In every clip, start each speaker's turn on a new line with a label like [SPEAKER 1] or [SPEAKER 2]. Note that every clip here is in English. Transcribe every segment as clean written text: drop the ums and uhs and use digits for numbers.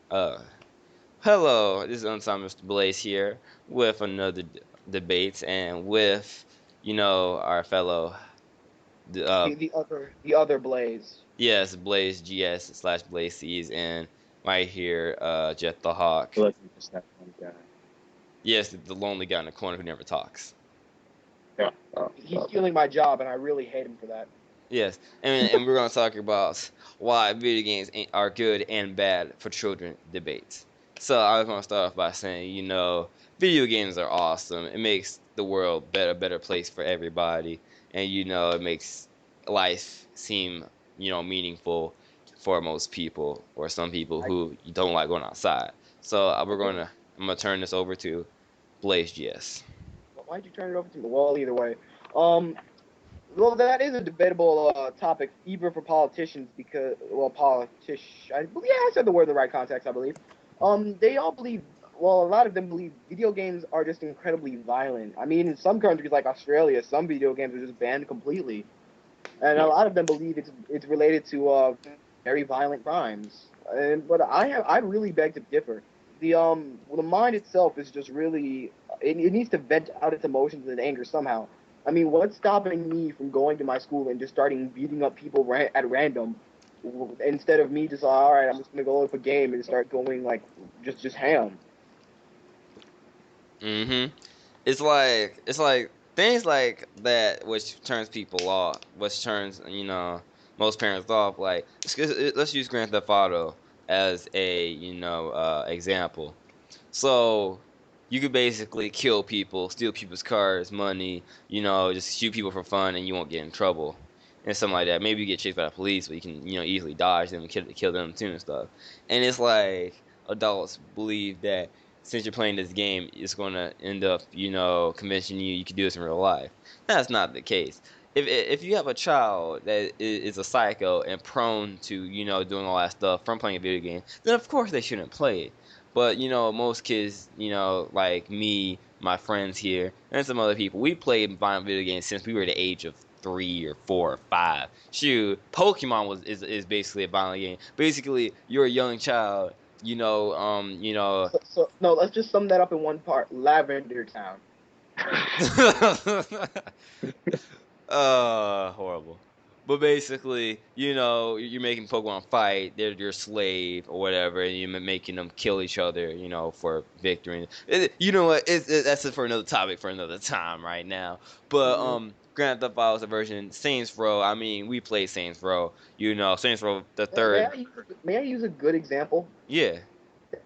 [SPEAKER 1] Uh, Hello, this is Unsigned Mr. Blaze here with another debates and with, our fellow, d- uh,
[SPEAKER 2] The other Blaze.
[SPEAKER 1] yes, Blaze GS slash Blaze C's and right here, Jet the Hawk.
[SPEAKER 3] feel like you're just that one guy.
[SPEAKER 1] Yes, the lonely guy in the corner who never talks.
[SPEAKER 3] Yeah.
[SPEAKER 2] He's stealing my job, and I really hate him for that.
[SPEAKER 1] Yes, and we're gonna talk about why video games are good and bad for children debates. So I was gonna start off by saying, video games are awesome. It makes the world better place for everybody, and it makes life seem, meaningful for most people, or some people
[SPEAKER 2] I,
[SPEAKER 1] who don't like going outside. So I'm gonna turn this over to Blaze GS.
[SPEAKER 2] why'd you turn it over to me? Well, either way, um, well, that is a debatable topic, even for politicians, because yeah, I said the word in the right context, I believe. They all believe. Well, a lot of them believe video games are just incredibly violent. I mean, in some countries like Australia, some video games are just banned completely, and a lot of them believe it's related to very violent crimes. And but I really beg to differ. The mind itself is just really it needs to vent out its emotions and anger somehow. I mean, what's stopping me from going to my school and just starting beating up people at random, instead of me just all right, I'm just gonna go up a game and start going like just ham.
[SPEAKER 1] Mm-hmm. It's like things like that which turns people off, which turns most parents off. Like let's use Grand Theft Auto as a example. So you could basically kill people, steal people's cars, money, just shoot people for fun, and you won't get in trouble and something like that. Maybe you get chased by the police, but you can easily dodge them and kill them too and stuff. And it's like adults believe that since you're playing this game, it's gonna end up convincing you can do this in real life. That's not the case. If you have a child that is a psycho and prone to doing all that stuff from playing a video game, then of course they shouldn't play it. But most kids, like me, my friends here, and some other people, we played violent video games since we were the age of 3 or 4 or 5. Shoot, Pokemon is basically a violent game. Basically, you're a young child, you know, you know,
[SPEAKER 2] So no, let's just sum that up in one part. Lavender Town.
[SPEAKER 1] horrible. But basically, you're making Pokemon fight. They're your slave or whatever, and you're making them kill each other, for victory. You know what? That's it for another topic for another time right now. But
[SPEAKER 2] Mm-hmm.
[SPEAKER 1] Grand Theft Auto version Saints Row. I mean, we play Saints Row. Saints Row the
[SPEAKER 2] May
[SPEAKER 1] third.
[SPEAKER 2] I use a good example?
[SPEAKER 1] Yeah.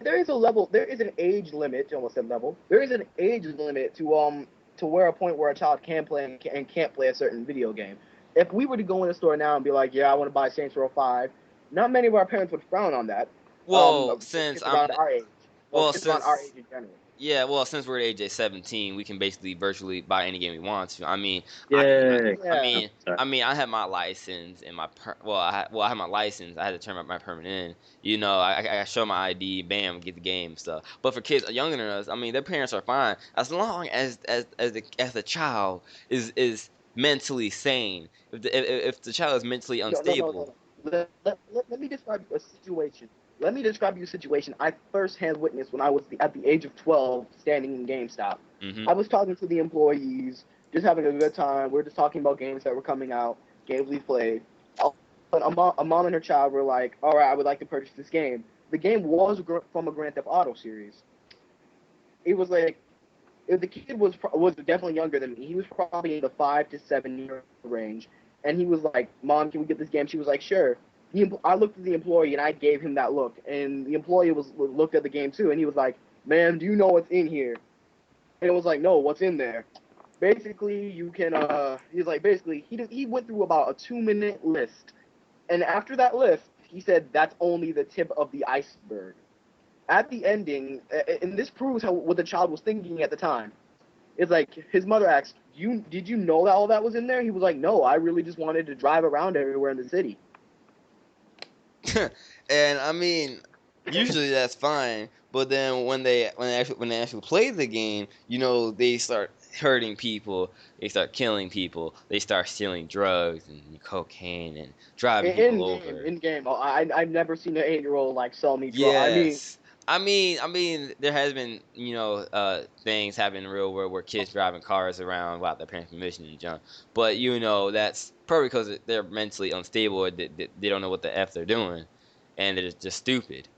[SPEAKER 2] There is an age limit, almost said level. There is an age limit to where a point where a child can play and can't play a certain video game. If we were to go in a store now and be like, yeah, I want to buy Saints Row 5, not many of our parents would frown on that.
[SPEAKER 1] Well, since
[SPEAKER 2] Kids
[SPEAKER 1] I'm
[SPEAKER 2] around our age. Well,
[SPEAKER 1] well
[SPEAKER 2] kids around our age
[SPEAKER 1] since
[SPEAKER 2] in general.
[SPEAKER 1] Yeah, well, since we're at age 17, we can basically virtually buy any game we want to.
[SPEAKER 3] Yay.
[SPEAKER 2] Yeah.
[SPEAKER 3] Sorry.
[SPEAKER 1] I had my license and I had my license. I had to turn my permit in. I show my ID, bam, get the game stuff. But for kids younger than us, I mean, their parents are fine as long as the child is mentally sane. If the child is mentally
[SPEAKER 2] No, no, no,
[SPEAKER 1] unstable.
[SPEAKER 2] no. Let me describe you a situation. Let me describe you a situation I firsthand witnessed when I was at the age of 12 standing in GameStop.
[SPEAKER 1] Hmm.
[SPEAKER 2] I was talking to the employees, just having a good time. We are just talking about games that were coming out, games we played. But a mom and her child were like, all right, I would like to purchase this game. The game was from a Grand Theft Auto series. It was like, if the kid was definitely younger than me. He was probably in the 5 to 7 year range, and he was like, "Mom, can we get this game?" She was like, "Sure." I looked at the employee and I gave him that look, and the employee was looked at the game too, and he was like, "Ma'am, do you know what's in here?" And it was like, "No, what's in there?" Basically, you can. He's like, basically, he went through about a 2 minute list, and after that list, he said that's only the tip of the iceberg. At the ending, and this proves how what the child was thinking at the time. It's like his mother asked, "You did you know that all that was in there?" He was like, "No, I really just wanted to drive around everywhere in the city."
[SPEAKER 1] And I mean, usually that's fine, but then when they actually play the game, they start. hurting people. They start killing people. They start stealing drugs and cocaine and driving people over.
[SPEAKER 2] In game. I've never seen an 8-year-old like sell me drugs.
[SPEAKER 1] Yes. I mean, there has been, things happen in the real world where kids driving cars around without their parents' permission and junk. But that's probably because they're mentally unstable or they don't know what the f they're doing, and they're just stupid.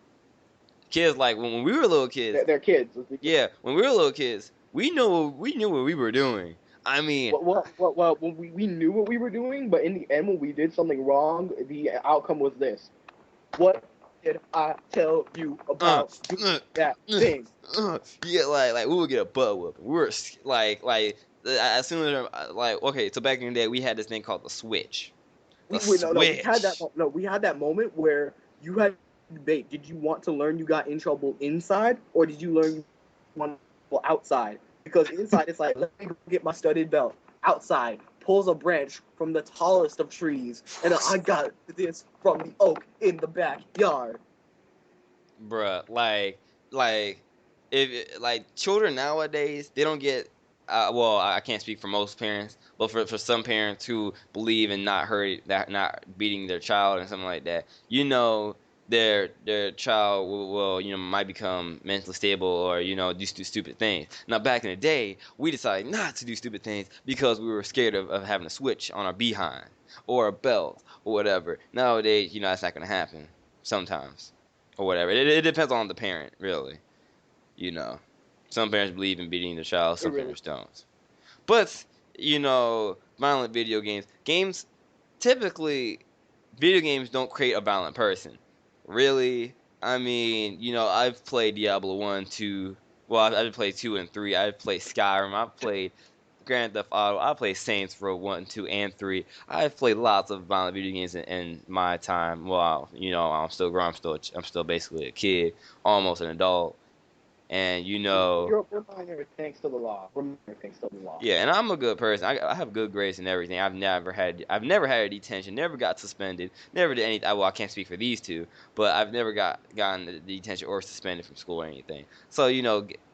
[SPEAKER 1] Kids like when we were little kids,
[SPEAKER 2] they're kids.
[SPEAKER 1] yeah, when we were little kids, we knew what we were doing. I mean,
[SPEAKER 2] Well, when we knew what we were doing, but in the end, when we did something wrong, the outcome was this. What did I tell you about doing that thing?
[SPEAKER 1] Yeah, like we would get a butt whooping. We were as soon as okay, so back in the day we had this thing called the switch. The
[SPEAKER 2] We had that.
[SPEAKER 1] switch.
[SPEAKER 2] No, we had that moment where you had to debate. Did you want to learn you got in trouble inside, or did you learn you want to outside? Because inside it's like, let me go get my studded belt. Outside pulls a branch from the tallest of trees, and I got this from the oak in the backyard.
[SPEAKER 1] Bruh, like if like children nowadays they don't get well, I can't speak for most parents, but for some parents who believe in not beating their child and something like that, their child will might become mentally stable or do stupid things. Now back in the day, we decided not to do stupid things because we were scared of having a switch on our behind or a belt or whatever. Nowadays, that's not gonna happen sometimes or whatever. It depends on the parent, really. You know, some parents believe in beating their child, some
[SPEAKER 2] Really.
[SPEAKER 1] parents don't. But violent games typically, video games don't create a violent person. Really, I mean, I've played Diablo 1, 2. Well, I've played 2 and 3. I've played Skyrim. I've played Grand Theft Auto. I played Saints Row 1, 2, and 3. I've played lots of violent video games in my time. Well, I'm still growing. I'm still basically a kid, almost an adult. And
[SPEAKER 2] You're minor thanks to the law. We're minor thanks to the law.
[SPEAKER 1] yeah, and I'm a good person. I have good grades and everything. I've never had a detention. Never got suspended. Never did anything. Well, I can't speak for these two, but I've never gotten the detention or suspended from school or anything. So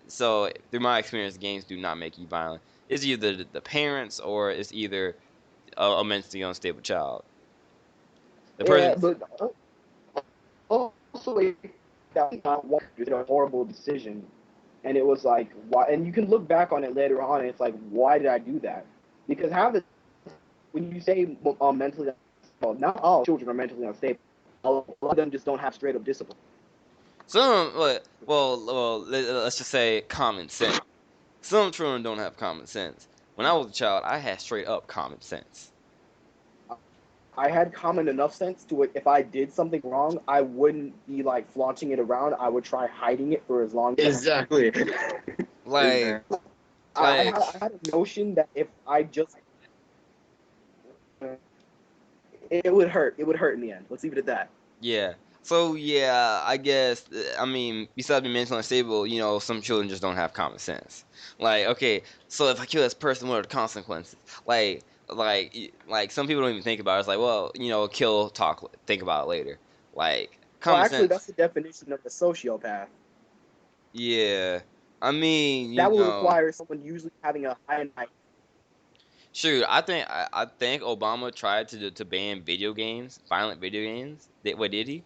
[SPEAKER 1] so through my experience, games do not make you violent. It's either the parents or it's either a mentally unstable child. The
[SPEAKER 2] Yeah,
[SPEAKER 1] person,
[SPEAKER 2] but also that was a horrible decision, and it was like why? And you can look back on it later on, and it's like, why did I do that? Because when you say mentally unstable, not all children are mentally unstable. A lot of them just don't have straight up discipline.
[SPEAKER 1] some let's just say common sense. Some children don't have common sense. When I was a child, I had straight up common sense.
[SPEAKER 2] I had common enough sense to it. If I did something wrong, I wouldn't be like flaunting it around. I would try hiding it for as long as
[SPEAKER 3] Exactly.
[SPEAKER 1] Like,
[SPEAKER 2] I had a notion that if I just it would hurt. It would hurt in the end. Let's leave it at that.
[SPEAKER 1] yeah. So yeah, I guess I mean, besides being mentally unstable, some children just don't have common sense. Like, okay, so if I kill this person, what are the consequences? Like some people don't even think about it. It's like, well, kill, talk, think about it later. Like
[SPEAKER 2] Well,
[SPEAKER 1] common
[SPEAKER 2] actually, that's
[SPEAKER 1] sense.
[SPEAKER 2] the definition of a sociopath.
[SPEAKER 1] Yeah. I mean,
[SPEAKER 2] That would require someone usually having a high IQ.
[SPEAKER 1] shoot, I think Obama tried to ban video games, violent video games. What did he?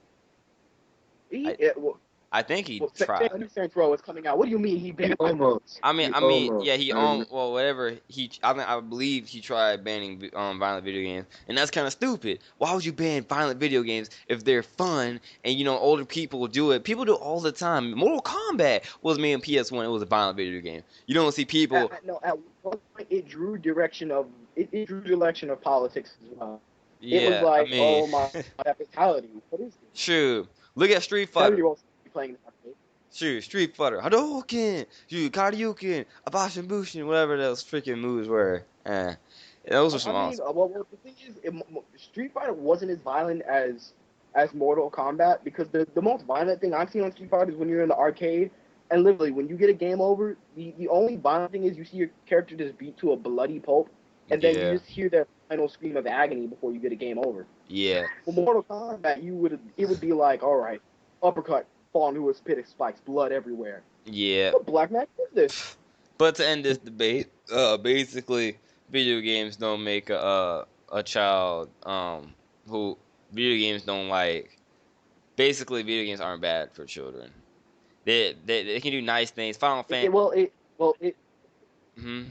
[SPEAKER 1] I
[SPEAKER 2] Well,
[SPEAKER 1] I think he
[SPEAKER 2] a
[SPEAKER 1] tried.
[SPEAKER 2] new Saints Row is coming out. What do you mean he
[SPEAKER 3] He
[SPEAKER 2] banned?
[SPEAKER 3] almost. He almost.
[SPEAKER 1] Yeah,
[SPEAKER 3] And
[SPEAKER 1] well, whatever. I believe he tried banning violent video games, and that's kind of stupid. Why would you ban violent video games if they're fun and older people do it? People do it all the time. Mortal Kombat was made in PS1. It was a violent video game. You don't see people.
[SPEAKER 2] No, at one point it drew direction of politics as well. It was
[SPEAKER 1] Yeah, I
[SPEAKER 2] like,
[SPEAKER 1] mean,
[SPEAKER 2] oh my, that fatality. What is this?
[SPEAKER 1] shoot. Look at Street Fighter.
[SPEAKER 2] 7-year-olds be playing this arcade.
[SPEAKER 1] Shoot, Street Fighter, Hadouken, shoot, Karyuken, Abashin Bushin, whatever those freaking moves were. Those were some
[SPEAKER 2] I mean,
[SPEAKER 1] awesome.
[SPEAKER 2] well, the thing is, Street Fighter wasn't as violent as Mortal Kombat because the most violent thing I've seen on Street Fighter is when you're in the arcade and literally when you get a game over, the only violent thing is you see your character just beat to a bloody pulp and then you
[SPEAKER 1] Yeah,
[SPEAKER 2] just hear their final scream of agony before you get a game over.
[SPEAKER 1] yeah,
[SPEAKER 2] For Mortal Kombat, it would be like, all right, uppercut, fall into a pit of spikes, blood everywhere.
[SPEAKER 1] yeah.
[SPEAKER 2] What black magic is this?
[SPEAKER 1] But to end this debate, basically, video games don't make a child who video games don't like. Basically, video games aren't bad for children. They can do nice things. Final
[SPEAKER 2] It,
[SPEAKER 1] Fan.
[SPEAKER 2] it well it well it
[SPEAKER 1] Hmm.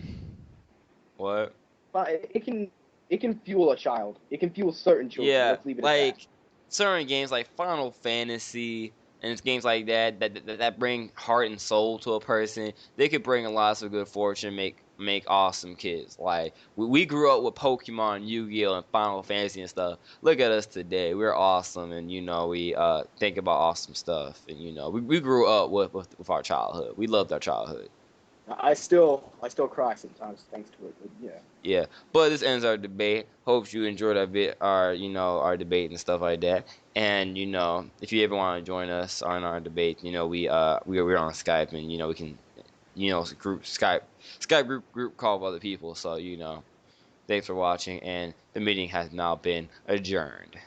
[SPEAKER 1] What?
[SPEAKER 2] but it can fuel a child. It can fuel certain children.
[SPEAKER 1] Yeah,
[SPEAKER 2] Let's leave it at that.
[SPEAKER 1] like certain games like Final Fantasy and it's games like that bring heart and soul to a person. They could bring a lot of good fortune, make awesome kids. Like we grew up with Pokemon, Yu-Gi-Oh, and Final Fantasy and stuff. Look at us today. We're awesome, and we think about awesome stuff, and we grew up with our childhood. We loved our childhood.
[SPEAKER 2] I still cry sometimes thanks to it. But yeah.
[SPEAKER 1] Yeah, but this ends our debate. Hope you enjoyed our debate and stuff like that. And if you ever want to join us on our debate, we're on Skype, and we can, group Skype group call with other people. So thanks for watching, and the meeting has now been adjourned.